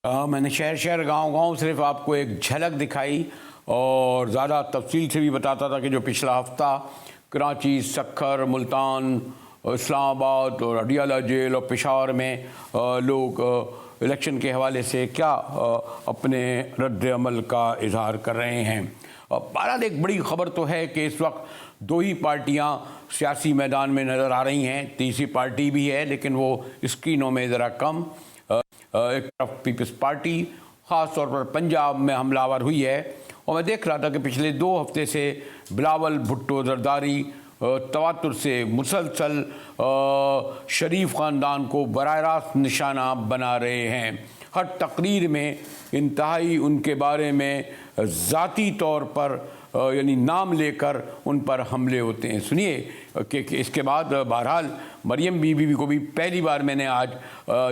मैंने शहर शहर गांव गांव सिर्फ आपको एक झलक दिखाई और ज़्यादा तफसील से भी बताता था कि जो पिछला हफ्ता कराची, सक्खर, मुल्तान, इस्लामाबाद और अडियाला जेल और पेशावर में लोग इलेक्शन के हवाले से क्या अपने रद्द अमल का इजहार कर रहे हैं। बहरहाल एक बड़ी ख़बर तो है कि इस वक्त दो ही पार्टियां सियासी मैदान में नज़र आ रही हैं। तीसरी पार्टी भी है लेकिन वो स्क्रीनों में ज़रा कम। एक तरफ पीपल्स पार्टी ख़ास तौर पर पंजाब में हमलावर हुई है और मैं देख रहा था कि पिछले 2 हफ्ते से बिलावल भुट्टो जरदारी तवातुर से मुसलसल शरीफ ख़ानदान को बराह रास्त निशाना बना रहे हैं। हर तकरीर में इंतहाई उनके बारे में ज़ाती तौर पर यानी नाम लेकर उन पर हमले होते हैं। सुनिए कि इसके बाद बहरहाल मरियम बीबी को भी पहली बार मैंने आज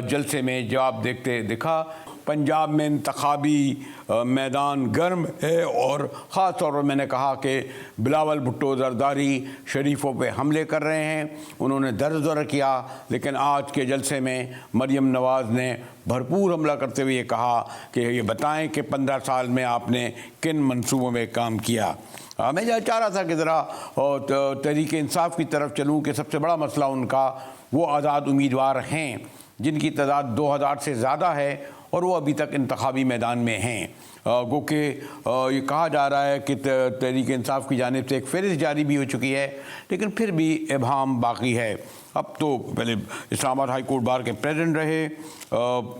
जलसे में जवाब देखते दिखा। पंजाब में इंतखाबी मैदान गर्म है और ख़ास तौर पर मैंने कहा कि बिलावल भुट्टो जरदारी शरीफों पे हमले कर रहे हैं, उन्होंने दर किया। लेकिन आज के जलसे में मरियम नवाज़ ने भरपूर हमला करते हुए ये कहा कि ये बताएं कि 15 साल में आपने किन मंसूबों में काम किया। मैं चाह रहा था कि ज़रा तहरीक इंसाफ की तरफ चलूँ कि सबसे बड़ा मसला उनका वो आज़ाद उम्मीदवार हैं जिनकी तादाद 2000 से ज़्यादा है और वो अभी तक इंतखाबी मैदान में हैं। गो के ये कहा जा रहा है कि तहरीक इंसाफ की जानिब से एक फ़हरिस्त जारी भी हो चुकी है लेकिन फिर भी इबहम बाकी है। अब तो पहले इस्लामाबाद हाई कोर्ट बार के प्रेसिडेंट रहे,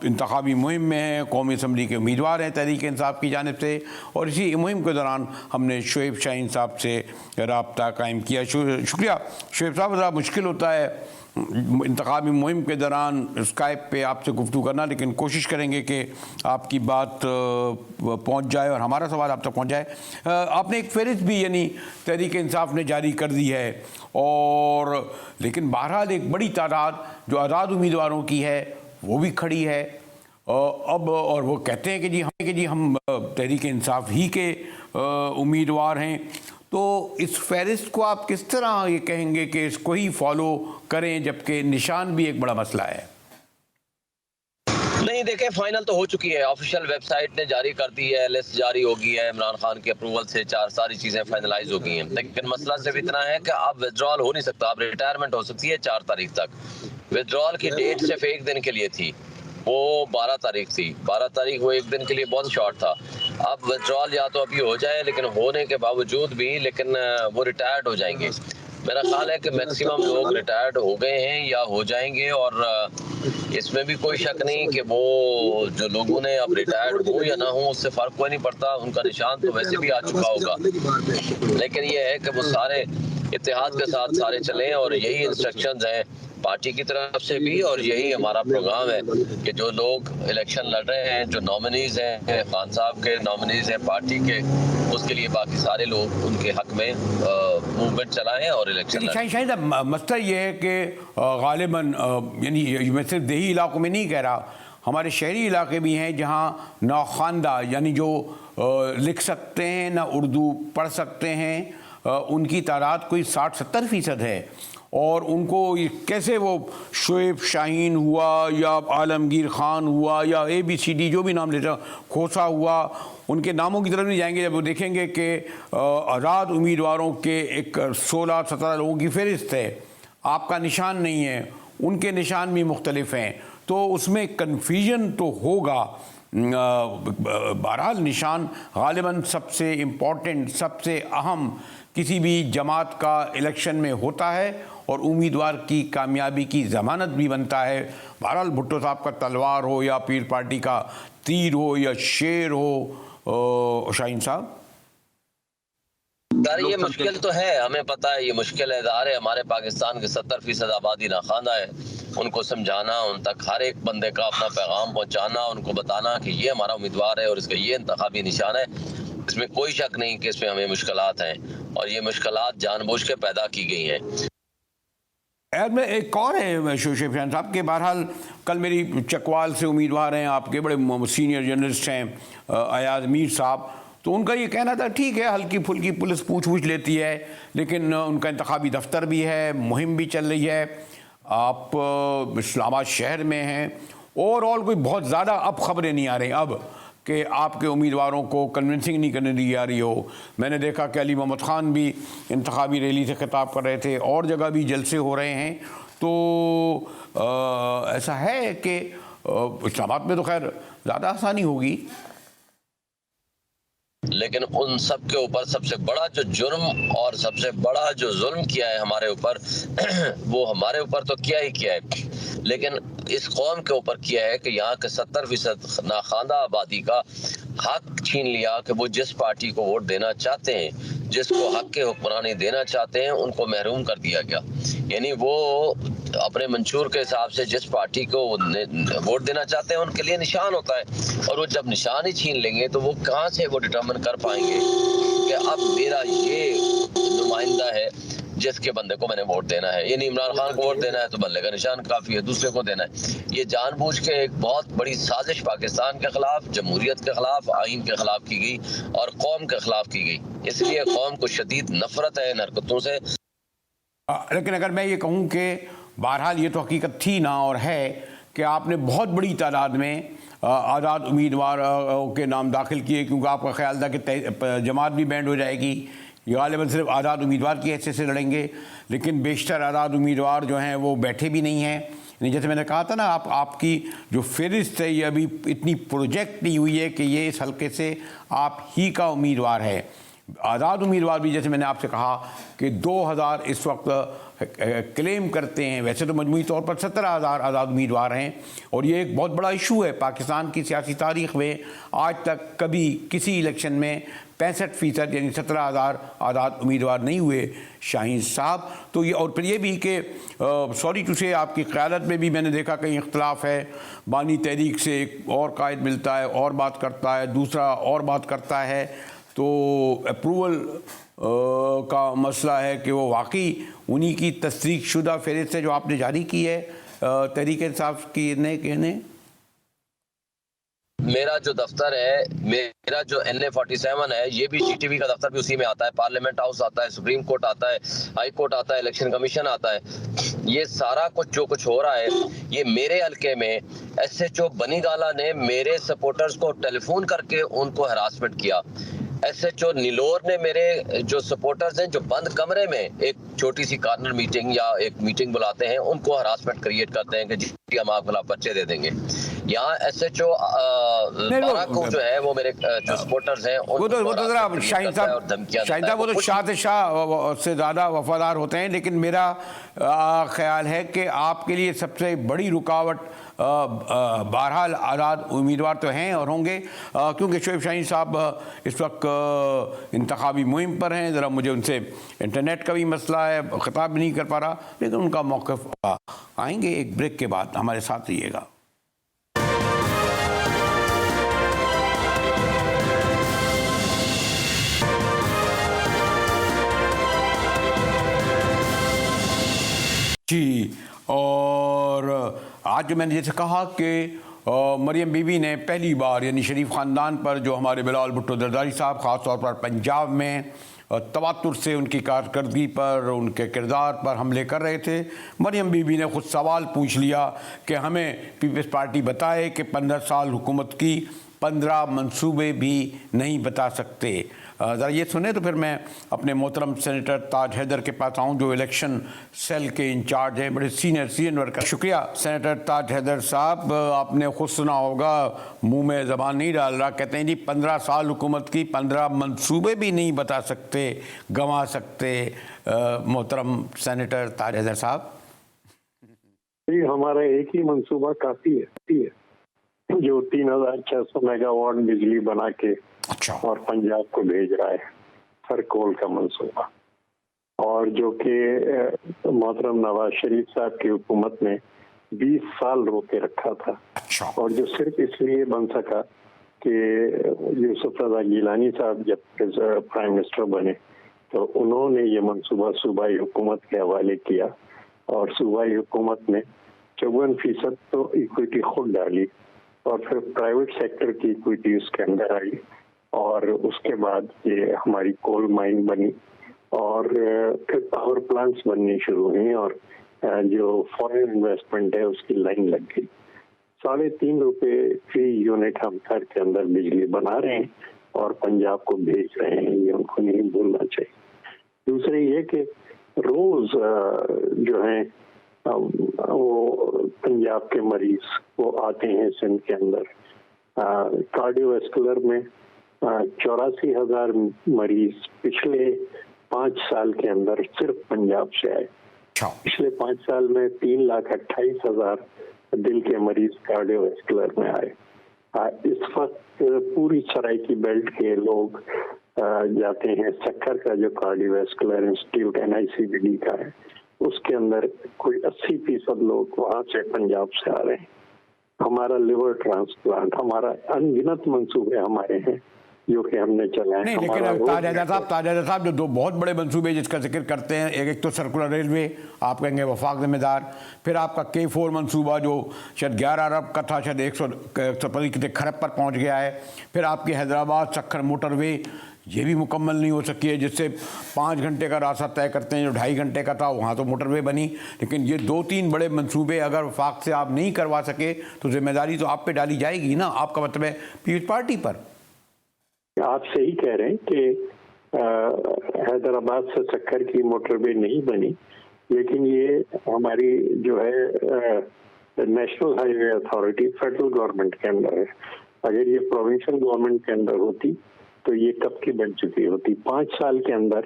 इंतखाबी मुहिम में हैं, कौमी असम्बली के उम्मीदवार हैं तहरीक इंसाफ की जानिब से और इसी मुहिम के दौरान हमने शोएब शाहीन साहब से रब्ता कायम किया। शुक्रिया शोएब साहब। ज़रा मुश्किल होता है इंतखाबी मुहिम के दौरान स्काइप पे आपसे गुफ्तगू करना, लेकिन कोशिश करेंगे कि आपकी बात पहुंच जाए और हमारा सवाल आप तक पहुंच जाए। आपने एक फ़हरिस्त भी यानी तहरीक इंसाफ ने जारी कर दी है और लेकिन बहरहाल एक बड़ी तादाद जो आज़ाद उम्मीदवारों की है वो भी खड़ी है अब, और वो कहते हैं कि जी हम तहरीक इंसाफ ही के उम्मीदवार हैं। तो इस फ़हरिस्त को आप किस तरह ये कहेंगे कि इसको ही फॉलो करें जबकि निशान भी एक बड़ा मसला है? नहीं देखें, फाइनल तो हो चुकी है, ऑफिशियल वेबसाइट ने जारी कर दी है, लिस्ट जारी हो गई है, इमरान खान के अप्रूवल से सारी चीज़ें फाइनलाइज हो गई हैं। लेकिन मसला सिर्फ इतना है कि अब विड्रॉल हो नहीं सकता, अब रिटायरमेंट हो सकती है 4 तारीख तक। विड्रॉल की डेट सिर्फ 1 दिन के लिए थी, वो 12 तारीख थी। 12 तारीख वो 1 दिन के लिए बहुत शॉर्ट था। अब विड्रॉल या तो अभी हो जाए, लेकिन होने के बावजूद भी लेकिन वो रिटायर्ड हो जाएंगे। मेरा ख्याल है कि मैक्सिमम लोग रिटायर्ड हो गए हैं या हो जाएंगे और इसमें भी कोई शक नहीं कि वो जो लोगों ने अब रिटायर्ड हो या ना हो उससे फ़र्क कोई नहीं पड़ता, उनका निशान तो वैसे भी आ चुका होगा। लेकिन ये है कि वो सारे इत्तेहाद के साथ सारे चलें और यही इंस्ट्रक्शंस हैं पार्टी की तरफ से भी और यही हमारा प्रोग्राम है कि जो लोग इलेक्शन लड़ रहे हैं, जो नॉमिनीज़ हैं, खान साहब के नॉमिनीज़ हैं पार्टी के, उसके लिए बाकी सारे लोग उनके हक में मूवमेंट चलाएं और इलेक्शन लड़ें। शायद मसला ये है कि गालिबन यानी मैं सिर्फ देही इलाकों में नहीं कह रहा, हमारे शहरी इलाके भी हैं जहाँ नौखानदा यानी जो लिख सकते हैं ना उर्दू पढ़ सकते हैं उनकी तादाद कोई 60-70% है और उनको ये कैसे वो शोएब शाहीन हुआ या आलमगीर ख़ान हुआ या ABCD जो भी नाम लेता खोसा हुआ, उनके नामों की तरफ नहीं जाएंगे जब वो देखेंगे कि आज़ाद उम्मीदवारों के एक 16-17 लोगों की फ़हरिस्त है, आपका निशान नहीं है, उनके निशान भी मुख्तलिफ हैं, तो उसमें कन्फ्यूजन तो होगा। बहरहाल निशान गालिबन सबसे इम्पोर्टेंट, सबसे अहम किसी भी जमात का इलेक्शन में होता है और उम्मीदवार की कामयाबी की ज़मानत भी बनता है। बहरहाल भुट्टो साहब का तलवार हो या पीर पार्टी का तीर हो या शेर हो, शाहीन साहब ये मुश्किल तो है, हमें पता है ये मुश्किल है। ज़ाहिर है हमारे पाकिस्तान के 70% आबादी नाखाना है, उनको समझाना, उन तक हर एक बंदे का अपना पैगाम पहुंचाना, उनको बताना कि ये हमारा उम्मीदवार है और इसका ये इंतखाबी निशान है। इसमें कोई शक नहीं कि इसमें हमें मुश्किलात हैं और ये मुश्किलात जानबूझ के पैदा की गई हैं। यार मैं एक और है शोएब शाहीन साहब के, बहरहाल कल मेरी चकवाल से उम्मीदवार हैं, आपके बड़े सीनियर जर्नलिस्ट हैं अयाज मीर साहब, तो उनका ये कहना था ठीक है हल्की फुल्की पुलिस पूछ लेती है लेकिन उनका इंतखाबी दफ्तर भी है, मुहिम भी चल रही है। आप इस्लामाबाद शहर में हैं ओवरऑल कोई बहुत ज़्यादा अब खबरें नहीं आ रही अब कि आपके उम्मीदवारों को कन्विंसिंग नहीं करने दी जा रही हो। मैंने देखा कि अली मोहम्मद ख़ान भी इंतखाबी रैली से खिताब कर रहे थे, और जगह भी जलसे हो रहे हैं। तो ऐसा है कि इस्लामाबाद में तो खैर ज़्यादा आसानी होगी, लेकिन उन सब के ऊपर सबसे बड़ा जो जुर्म और सबसे बड़ा जो जुल्म किया है हमारे ऊपर वो हमारे ऊपर तो किया ही किया है, लेकिन इस कौम के ऊपर किया है कि यहाँ के 70% नाखानदा आबादी का हक छीन लिया कि वो जिस पार्टी को वोट देना चाहते हैं, जिसको हक के हुक्मरानी देना चाहते हैं, उनको महरूम कर दिया गया। यानी वो अपने मंशूर के हिसाब से जिस पार्टी को वोट देना चाहते हैं उनके लिए निशान होता है, और वो जब निशान ही छीन लेंगे तो वो कहाँ से वो डिटर्मिन कर पाएंगे कि अब मेरा ये नुमाइंदा है जिसके बंदे को मैंने वोट देना है। यानी इमरान खान को वोट देना है तो बल्ले का निशान काफी है, दूसरे को देना है। ये जानबूझ के एक बहुत बड़ी साजिश पाकिस्तान के खिलाफ, जमहूरियत के खिलाफ, आइन के खिलाफ की गई और कौम के खिलाफ की गई। इसलिए कौम को शदीद नफरत है इन हरकतों से। लेकिन अगर मैं ये कहूँ कि बहरहाल ये तो हकीकत थी ना और है कि आपने बहुत बड़ी तादाद में आज़ाद उम्मीदवार के नाम दाखिल किए, क्योंकि आपका ख्याल था कि जमात भी बैंड हो जाएगी, ये गालिबन सिर्फ आज़ाद उम्मीदवार की हैसियत से लड़ेंगे। लेकिन बेशतर आज़ाद उम्मीदवार जो हैं वो बैठे भी नहीं हैं। यानी जैसे मैंने कहा था ना, आपकी जो फहरिस्त है ये अभी इतनी प्रोजेक्ट नहीं हुई है कि ये इस हल्के से आप ही का उम्मीदवार है। आज़ाद उम्मीदवार भी जैसे मैंने आपसे कहा कि 2000 इस वक्त क्लेम करते हैं, वैसे तो मजमूई तौर पर 17,000 आज़ाद उम्मीदवार हैं, और ये एक बहुत बड़ा इशू है पाकिस्तान की सियासी तारीख़ में। आज तक कभी किसी इलेक्शन में 65% यानी 17,000 आज़ाद उम्मीदवार नहीं हुए शाहीन साहब। तो ये, और फिर ये भी कि सॉरी टू से आपकी क़यादत में भी मैंने देखा कहीं इख्तलाफ है। बानी तहरीक से एक और कायद मिलता है और बात करता है, दूसरा और बात करता है। तो अप्रूवल का मसला है कि वो वाकई उन्हीं की तस्दीक शुदा फहरिस्त है जो आपने जारी की है तहरीक इंसाफ की कहने। मेरा जो दफ्तर है, मेरा जो NA-47 है, ये भी GTV का दफ्तर भी उसी में आता है। पार्लियामेंट हाउस आता है, सुप्रीम कोर्ट आता है, हाई कोर्ट आता है, इलेक्शन कमीशन आता है। ये सारा कुछ जो कुछ हो रहा है ये मेरे हल्के में SHO बनीगाला ने मेरे सपोर्टर्स को टेलीफोन करके उनको हरासमेंट किया। SHO नीलोर ने मेरे जो सपोर्टर्स हैं जो बंद कमरे में एक छोटी सी कॉर्नर मीटिंग या एक मीटिंग बुलाते हैं, उनको हरासमेंट क्रिएट करते हैं कि जी हम आपके खिलाफ पर्चे दे देंगे। यहाँ SHO 12 को जो है वो मेरे जो सपोर्टर्स हैं वो तो जरा शाहीन साहब वो तो शाह से ज़्यादा वफादार होते हैं। लेकिन मेरा ख्याल है कि आपके लिए सबसे बड़ी रुकावट बहरहाल आज़ाद उम्मीदवार तो हैं और होंगे, क्योंकि शोएब शाहीन साहब इस वक्त इंतखाबी मुहिम पर हैं। ज़रा मुझे उनसे इंटरनेट का भी मसला है, ख़िताब भी नहीं कर पा रहा, लेकिन उनका मौक़िफ़ आएंगे एक ब्रेक के बाद। हमारे साथ रहिएगा। जी, और आज जो मैंने जैसे कहा कि मरियम बीबी ने पहली बार यानी शरीफ ख़ानदान पर जो हमारे बिलावल भुट्टो जरदारी साहब ख़ास तौर पर पंजाब में तवातुर से उनकी कारकर्दगी पर, उनके किरदार पर हमले कर रहे थे, मरियम बीबी ने खुद सवाल पूछ लिया कि हमें पीपल्स पार्टी बताए कि 15 साल हुकूमत की 15 मंसूबे भी नहीं बता सकते। ज़रा ये सुने तो फिर मैं अपने मोहतरम सेनेटर ताज हैदर के पास आऊँ जो इलेक्शन सेल के इंचार्ज हैं, बड़े सीनियर वर्कर। शुक्रिया सेनेटर ताज हैदर साहब, आपने खुद सुना होगा, मुंह में ज़बान नहीं डाल रहा, कहते हैं जी 15 साल हुकूमत की 15 मंसूबे भी नहीं बता सकते, गंवा सकते। मोहतरम सेनेटर ताज हैदर साहब, जी हमारा एक ही मंसूबा काफ़ी है जो 3600 मेगावाट बिजली बना के अच्छा और पंजाब को भेज रहा है, हर कोल का मंसूबा, और जो कि मोहतरम नवाज शरीफ साहब की हुकूमत ने 20 साल रोके रखा था। अच्छा, और जो सिर्फ इसलिए बन सका कि यूसुफ रज़ा गिलानी साहब जब प्राइम मिनिस्टर बने तो उन्होंने ये मंसूबा सूबाई हुकूमत के हवाले किया, और सूबाई हुकूमत ने 54% तो इक्विटी खुद डाली, और फिर प्राइवेट सेक्टर की इक्विटी उसके अंदर आई, और उसके बाद ये हमारी कोल माइन बनी, और फिर पावर प्लांट्स बननी शुरू हुई, और जो फॉरेन इन्वेस्टमेंट है उसकी लाइन लग गई। ₹3.5 रुपए फी यूनिट हम थर के अंदर बिजली बना रहे हैं और पंजाब को भेज रहे हैं, ये उनको नहीं भूलना चाहिए। दूसरी ये कि रोज जो है वो पंजाब के मरीज वो आते हैं सिंध के अंदर। कार्डियोवैस्कुलर में 84,000 मरीज पिछले 5 साल के अंदर सिर्फ पंजाब से आए। पिछले 5 साल में 3,28,000 दिल के मरीज कार्डियोवैस्कुलर में आए। इस वक्त पूरी सराइकी बेल्ट के लोग जाते हैं। सक्कर का जो कार्डियोवैस्कुलर इंस्टीट्यूट NICVD का है, उसके अंदर कोई 80% लोग वहां से पंजाब से आ रहे हैं। हमारा लिवर ट्रांसप्लांट, हमारा अनगिनत मंसूबे हमारे हैं जो कि हमने चलाए। नहीं, लेकिन ताजा साहब जो 2 बहुत बड़े मंसूबे जिसका जिक्र करते हैं, एक तो सर्कुलर रेलवे, आप कहेंगे वफाक जिम्मेदार, फिर आपका K4 मंसूबा जो शायद 11 अरब का था, शायद 150 खरब पर पहुंच गया है। फिर आपकी हैदराबाद सक्खर मोटरवे, ये भी मुकम्मल नहीं हो सकी है, जिससे 5 घंटे का रास्ता तय करते हैं, जो 2.5 घंटे का था वहाँ तो मोटरवे बनी। लेकिन ये 2-3 बड़े मंसूबे अगर वफाक से आप नहीं करवा सके तो जिम्मेदारी तो आप पे डाली जाएगी ना। आपका मतलब है पीपल्स पार्टी पर। आप सही कह रहे हैं कि हैदराबाद से सक्खर की मोटरवे नहीं बनी, लेकिन ये हमारी जो है national highway authority federal government के अंदर है। अगर ये प्रोविंशियल गवर्नमेंट के अंदर होती तो ये कब की बन चुकी होती। 5 साल के अंदर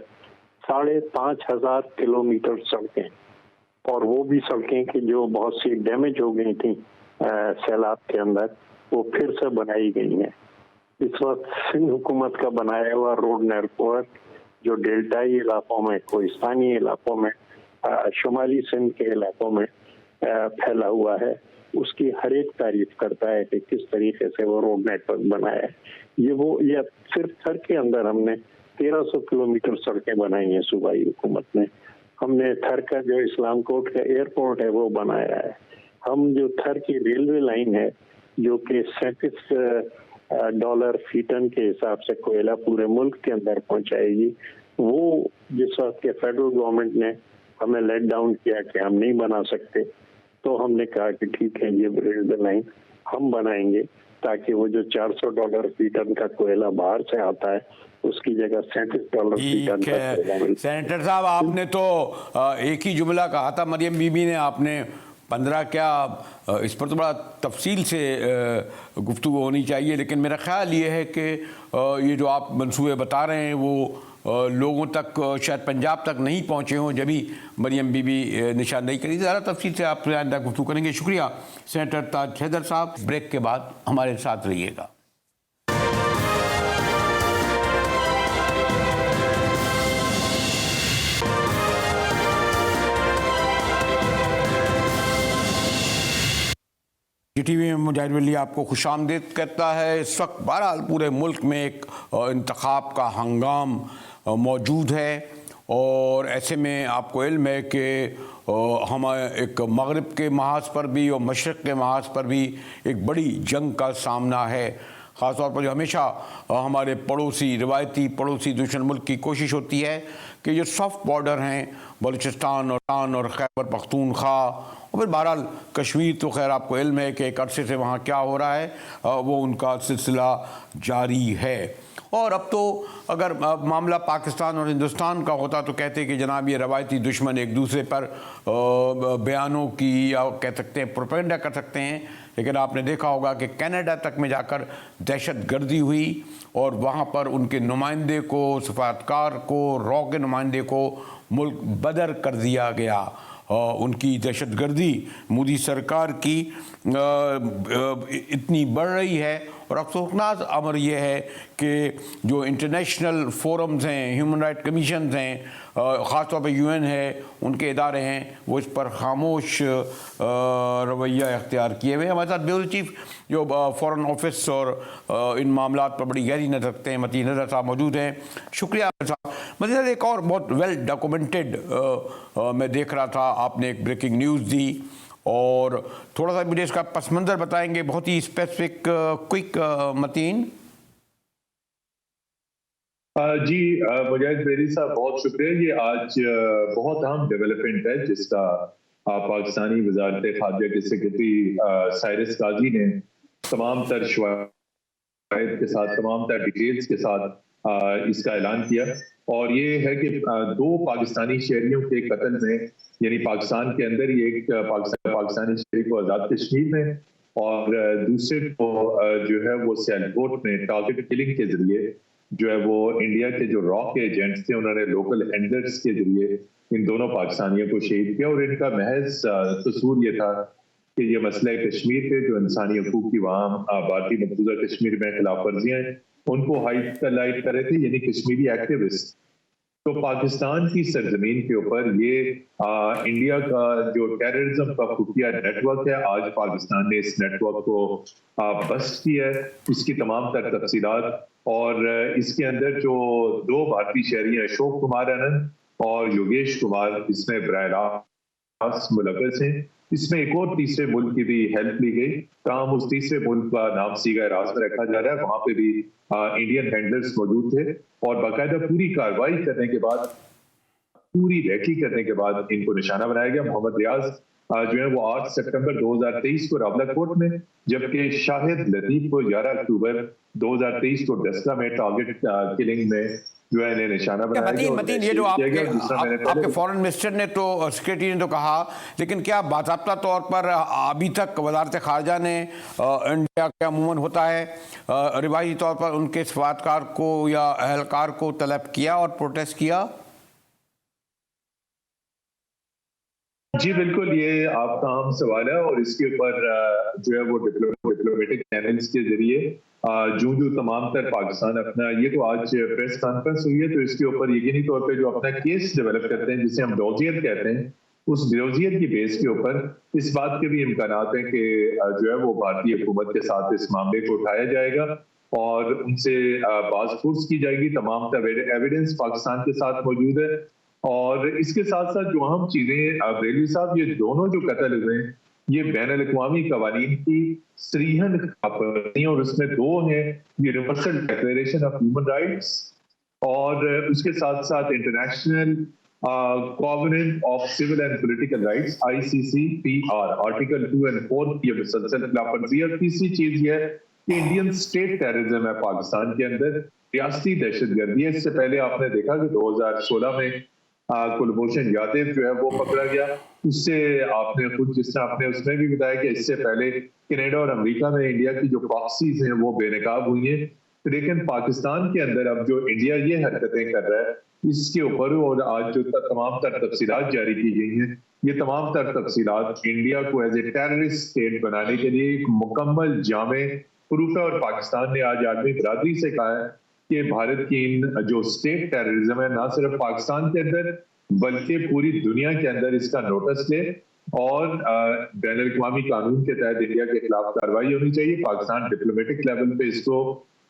5,500 किलोमीटर सड़कें, और वो भी सड़कें कि जो बहुत सी डैमेज हो गई थी सैलाब के अंदर, वो फिर से बनाई गई हैं। इस वक्त सिंध हुकूमत का बनाया हुआ रोड नेटवर्क जो डेल्टाई इलाकों में, कोहिस्तानी इलाकों में, शुमाली सिंध के इलाकों में फैला हुआ है, उसकी हर एक तारीफ करता है कि किस तरीके से वो रोड नेटवर्क बनाया है। ये सिर्फ थर के अंदर हमने 1300 किलोमीटर सड़कें बनाई हैं सूबाई हुकूमत ने। हमने थर का जो इस्लाम कोट का एयरपोर्ट है वो बनाया है। हम जो थर की रेलवे लाइन है जो कि $37 फी टन के हिसाब से कोयला पूरे मुल्क के अंदर पहुंचाएगी, वो जिस वक्त के फेडरल गवर्नमेंट ने हमें लेट डाउन किया कि हम नहीं बना सकते, तो हमने कहा कि ठीक है, ये रेलवे लाइन हम बनाएंगे ताकि वो जो $400 फी टन का कोयला बाहर से आता है उसकी जगह $37 फी टन का कोयला मिले। सेनेटर साहब, आपने तो एक ही जुमला कहा था मरियम बीबी ने, आपने 15 क्या, इस पर तो बड़ा तफसील से गुफ्तगू होनी चाहिए। लेकिन मेरा ख्याल ये है कि ये जो आप मंसूबे बता रहे हैं वो लोगों तक, शायद पंजाब तक नहीं पहुँचे हों जब भी मरियम बीबी निशानदेही करी। ज़्यादा तफसील से आपसे आइंदा गुफ्तगू करेंगे। शुक्रिया सेनेटर ताज हैदर साहब। ब्रेक के बाद हमारे साथ रहिएगा। GTV में मुजाहिद वली आपको खुशामदीद कहता है। इस वक्त बहरहाल पूरे मुल्क में एक इंतखाब का हंगाम मौजूद है, और ऐसे में आपको इल्म है कि हमें एक मगरिब के महाज पर भी और मशरक़ के महाज पर भी एक बड़ी जंग का सामना है। ख़ास तौर पर जो हमेशा हमारे पड़ोसी, रिवायती पड़ोसी दुश्मन मुल्क की कोशिश होती है कि जो सॉफ्ट बॉर्डर हैं, बलूचिस्तान और खैबर पख्तूनख्वा, और फिर बहरहाल कश्मीर, तो खैर आपको इल्म है कि एक अरसे से वहाँ क्या हो रहा है, वो उनका सिलसिला जारी है। और अब तो अगर मामला पाकिस्तान और हिंदुस्तान का होता तो कहते कि जनाब ये रवायती दुश्मन एक दूसरे पर बयानों की, या कह सकते हैं प्रोपेगेंडा कर सकते हैं। लेकिन आपने देखा होगा कि कनाडा तक में जाकर दहशत गर्दी हुई और वहाँ पर उनके नुमाइंदे को, सफारतकार को, रॉ के नुमाइंदे को मुल्क बदर कर दिया गया। उनकी दहशतगर्दी मोदी सरकार की इतनी बढ़ रही है, और अफसोसनाक अमर यह है कि जो इंटरनेशनल फोरम्स हैं, ह्यूमन राइट कमीशन हैं, ख़ास तौर पर UN है, उनके इदारे हैं, वो इस पर खामोश रवैया अख्तियार किए हुए। हमारे साथ ब्यूरो चीफ जो फ़ॉरेन ऑफिस और इन मामलात पर बड़ी गहरी नज़र रखते हैं, मतीन नज़र साहब मौजूद हैं। शुक्रिया साहब। मतलब एक और बहुत वेल डॉक्यूमेंटेड मैं देख रहा था, आपने एक ब्रेकिंग न्यूज़ दी, और थोड़ा सा मुझे इसका पस मंज़र बताएंगे, बहुत ही स्पेसिफिक, क्विक मतीन। जी मुजाहिद बेरी साहब, बहुत शुक्रिया। ये आज बहुत अहम डेवलपमेंट है जिसका पाकिस्तानी वजारत खारजा के सेक्रेटरी साइरस काजी ने तमाम तर शवाहिद के साथ, तमाम तर डिटेल्स के साथ इसका ऐलान किया। और ये है कि 2 पाकिस्तानी शहरियों के कत्ल में, यानी पाकिस्तान के अंदर ही एक पाकिस्तानी शहरी को आज़ाद कश्मीर में और दूसरे को जो है वो सियालकोट में टारगेट किलिंग के जरिए जो है वो इंडिया के जो रॉक एजेंट्स थे उन्होंने लोकल हैंडलर्स के जरिए इन दोनों पाकिस्तानियों को शहीद किया। और इनका महज कसूर ये था कि ये मसला कश्मीर के जो इंसानी हकूक की वहाँ भारतीय मकबूजा कश्मीर में खिलाफ वर्जियाँ हैं उनको हाईलाइट कर रहे थे, यानी कश्मीरी एक्टिविस्ट। तो पाकिस्तान की सरजमीन के ऊपर ये इंडिया का जो टेररिज्म का खुफिया नेटवर्क है, आज पाकिस्तान ने इस नेटवर्क को बस्ट किया है। इसकी तमाम तर तफसीलात और इसके अंदर जो 2 भारतीय शहरी हैं, अशोक कुमार आनंद और योगेश कुमार, इसमें बराह मुलव्वस हैं। इसमें एक और तीसरे मुल्क की भी हेल्प ली गई। तमाम उस तीसरे मुल्क का नाम सीगा राज में रखा जा रहा है। वहां पे भी इंडियन हैंडलर्स मौजूद थे और बाकायदा पूरी कार्रवाई करने के बाद, पूरी रेकी करने के बाद इनको निशाना बनाया गया। मोहम्मद रियाज जो है वो 8 सितंबर 2023 को रावलाकोट में, जबकि शाहिद लतीफ को 11 अक्टूबर 2023 को डस्का में टारगेट किलिंग में जो है इन्हें निशाना बनाया गया। मतीन, ये जो आपके फॉरेन मिनिस्टर ने तो, सेक्रेटरी ने तो कहा, लेकिन क्या बाकायदा तौर पर अभी तक वजारत खारजा ने इंडिया का अमूमन होता है रिवायती तौर पर उनके सफारतकार को या अहलकार को तलब किया और प्रोटेस्ट किया? जी बिल्कुल, ये आपका आम सवाल है और इसके ऊपर जो है वो डिप्लोमेटिक चैनल्स के जरिए जो तमाम तर पाकिस्तान अपना, ये तो आज प्रेस कॉन्फ्रेंस हुई है तो इसके ऊपर यकीनी तौर पे जो अपना केस डेवलप करते हैं जिसे हम डोजियर कहते हैं, उस डोजियर की बेस के ऊपर इस बात के भी इम्कानात हैं कि जो है वो भारतीय हुकूमत के साथ इस मामले को उठाया जाएगा और उनसे बातचीत की जाएगी। तमाम तर एविडेंस पाकिस्तान के साथ मौजूद है। और इसके साथ साथ जो अहम चीजें बरेलवी साहब, ये दोनों जो कत्ल हुए हैं ये बैनुल-अक़वामी कवानीन की सरीहन खिलाफ और उसमें 2 हैं universal declaration of human rights और उसके साथ साथ international covenant of civil and political rights ICCPR article 2 और 4 की मुसलसल खिलाफवर्जी। और तीसरी चीज ये है कि इंडियन स्टेट टेररिज्म है पाकिस्तान के अंदर, रियासती दहशतगर्दी है। इससे पहले आपने देखा कि 2016 में कुलभूषण यादव जो है वो पकड़ा गया। उससे आपने खुद जिस तरह आपने उसमें भी बताया कि इससे पहले कनाडा और अमेरिका में इंडिया की जो प्रॉक्सीज हैं वो बेनकाब हुई हैं। लेकिन पाकिस्तान के अंदर अब जो इंडिया ये हरकतें कर रहा है इसके ऊपर और आज जो तमाम तर तफसीलात जारी की गई हैं, ये तमाम तर तफसीलात इंडिया को एज ए टेररिस्ट स्टेट बनाने के लिए एक मुकम्मल जामे प्रूफ है। और पाकिस्तान ने आज आदमी बरादरी से कहा है कि भारत की इन जो स्टेट टेररिज्म है ना सिर्फ पाकिस्तान के अंदर बल्कि पूरी दुनिया के अंदर इसका नोटिस ले और बैनुल-अक़वामी कानून के तहत इंडिया के खिलाफ कार्रवाई होनी चाहिए। पाकिस्तान डिप्लोमेटिक लेवल पे इसको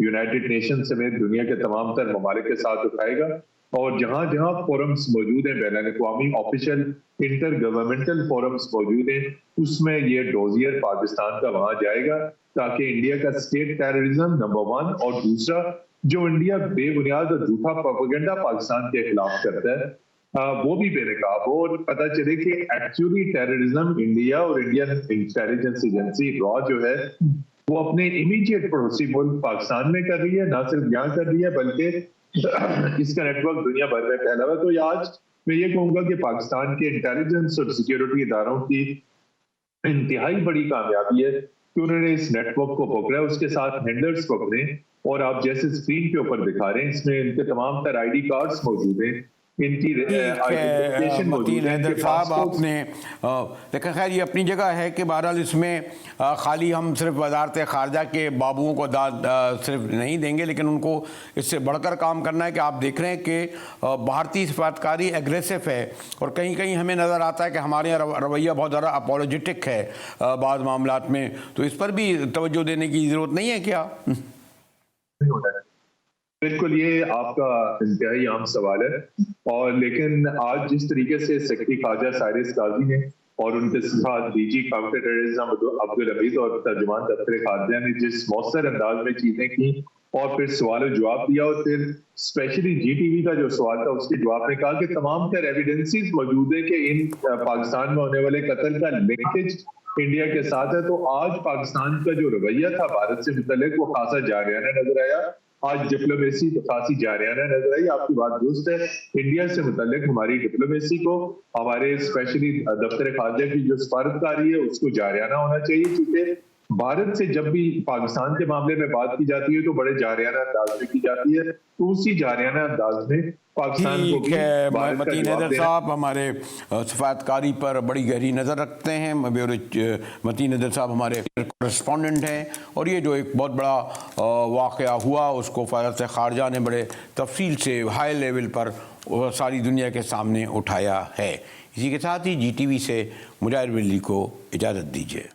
यूनाइटेड नेशन समेत दुनिया के तमाम तर ममालिक के साथ उठाएगा और जहां जहां फोरम्स मौजूद हैं, बैनुल-अक़वामी ऑफिशियल इंटर गवर्नमेंटल फोरम्स मौजूद हैं, उसमें ये डोजियर पाकिस्तान का वहां जाएगा ताकि इंडिया का स्टेट टेररिज्म नंबर 1 और दूसरा जो इंडिया बेबुनियाद और झूठा प्रोपेगेंडा पाकिस्तान के खिलाफ करता है वो भी बेनकाब हो और पता चले कि एक्चुअली टेररिज्म इंडिया और इंडियन इंटेलिजेंस एजेंसी रॉ जो है वो अपने इमीडिएट पड़ोसी मुल्क पाकिस्तान में कर रही है, ना सिर्फ यहाँ कर रही है बल्कि इसका नेटवर्क दुनिया भर में फैला हुआ है। तो आज मैं ये कहूंगा कि पाकिस्तान के इंटेलिजेंस और सिक्योरिटी इदारों की इंतहाई बड़ी कामयाबी है कि उन्होंने इस नेटवर्क को पकड़ा, उसके साथ हैंडलर्स पकड़े और आप जैसे स्क्रीन के ऊपर दिखा रहे हैं इसमें इनके तमाम तर ID कार्ड्स मौजूद हैं, इनकी आइडेंटिफिकेशन मौजूद है। साहब आपने देखा, खैर ये अपनी जगह है कि बहरहाल इसमें खाली हम सिर्फ वजारत खारजा के बाबुओं को दाद सिर्फ नहीं देंगे, लेकिन उनको इससे बढ़कर काम करना है कि आप देख रहे हैं कि भारतीय सफारतकारी एग्रेसिव है और कहीं कहीं हमें नज़र आता है कि हमारे यहाँ रवैया बहुत ज़्यादा अपोलोजेटिक है बाज़ मामलात में, तो इस पर भी तवज्जो देने की ज़रूरत नहीं है क्या? बिल्कुल, ये आपका इंतहाई आम सवाल है और लेकिन आज जिस तरीके से सेक्रेटरी खारजा साइरस काजी ने और उनके साथ DG counter terrorism Abdul Hamid और तर्जुमान दफ्तर खारजा ने जिस मौसर अंदाज में चीजें की और फिर सवाल जवाब दिया, और फिर स्पेशली GTV का जो सवाल था उसके जवाब में कहा कि तमाम तर एविडेंसेस मौजूद है कि इन पाकिस्तान में होने वाले कत्ल का लिंकेज इंडिया के साथ है। तो आज पाकिस्तान का जो रवैया था भारत से मुतल्लिक वो खासा जारियाना नजर आया। आज डिप्लोमेसी तो खासी जारियाना नजर आई। आपकी बात दुरुस्त है, इंडिया से मुतल्लिक हमारी डिप्लोमेसी को, हमारे स्पेशली दफ्तर खारजा की जो सफारतकारी है उसको जारियाना होना चाहिए, क्योंकि भारत से जब भी पाकिस्तान के मामले में बात की जाती है तो बड़े जारियाना अंदाज में की जाती है। तो उसी जारियाना अंदाज में पाकिस्तान को ठीक भी है, भारत का मतीन जवाब हैदर देना। साहब हमारे सफारतकारी पर बड़ी गहरी नज़र रखते हैं। मतीन हैदर साहब हमारे कॉरेस्पॉन्डेंट हैं और ये जो एक बहुत बड़ा वाक़या हुआ उसको वज़ारत ख़ारजा ने बड़े तफसील से हाई लेवल पर सारी दुनिया के सामने उठाया है। इसी के साथ ही GTV से मुजाहिर वली को इजाज़त दीजिए।